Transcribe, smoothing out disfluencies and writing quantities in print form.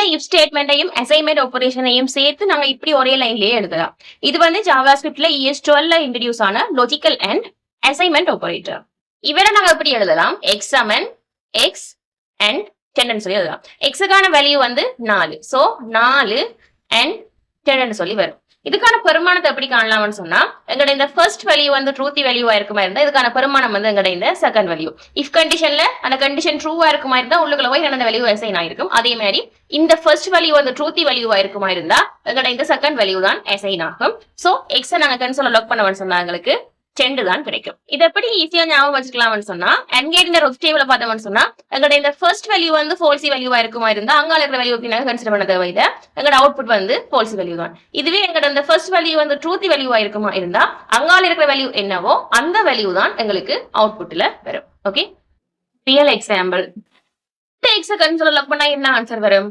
இந்த if ஸ்டேட்மெண்ட்டையும் assignment ஆபரேஷனையும் சேர்த்து நாங்க இப்படி ஒரே லைன்லயே எழுதலாம். இது வந்து ஜாவாஸ்கிரிப்ட்ல ES12ல இன்ட்ரோடியூஸ் ஆன லாஜிக்கல் அண்ட் அசைன்மெண்ட் ஆபரேட்டர். இவரை நாங்க எப்படி எழுதலாம்? எக்ஸ் சமன் எக்ஸ் அண்ட் 10 சொல்லி எழுதலாம். எக்ஸுக்கான வேல்யூ வந்து 4. சோ 4 அண்ட் 10 சொல்லி வரும். இதுக்கான பெருமானத்தை எப்படி காணலாம்னு சொன்னா, எங்கட இந்த ஃபர்ஸ்ட் வேல்யூ வந்து ட்ரூத்தி வேல்யூவா இருக்குமா இருந்தா இதுக்கான பெருமானம் வந்து எங்கட இந்த செகண்ட் வேல்யூ. இஃப் கண்டிஷன்ல அந்த கண்டிஷன் ட்ரூவா இருக்குமா இருந்தா உள்ளுக்குள்ள போய் அந்த வேல்யூ அசைன் ஆயிருக்கும். அதே மாதிரி இந்த ஃபர்ஸ்ட் வேல்யூ வந்து ட்ரூத்தி வேல்யூவா இருக்குமா இருந்தா எங்கட இந்த செகண்ட் வேல்யூ தான் அசைன் ஆகும். சோ எக்ஸை நாங்க கன்சோல லாக் பண்ணவன்னு சொன்னா எங்களுக்கு 10 தான் கிடைக்கும். இதை எப்படி ஈஸியா ஞாபகம் வச்சுக்கலாம்னு சொன்னா, அன்கேட் இந்த ரொஸ் டேபிள பார்த்தோம்னு சொன்னா எங்கட இந்த ஃபர்ஸ்ட் வேல்யூ வந்து ஃபால்சி வேல்யூவா இருக்குமா இருந்தா அங்கால இருக்கிற வேல்யூ எப்படி நாங்க கன்சிடர் பண்ண தேவையில்லை. எங்கட அவுட்புட் வந்து ஃபால்சி வேல்யூ தான். இதுவே எங்கட இந்த ஃபர்ஸ்ட் வேல்யூ வந்து ட்ரூத்தி வேல்யூவா இருக்குமா இருந்தா அங்கால இருக்கிற வேல்யூ என்னவோ அந்த வேல்யூ தான் எங்களுக்கு அவுட்புட்ல வரும். Okay, real example. எக்ஸை கன்சோல லாக் பண்ணா என்ன ஆன்சர் வரும்?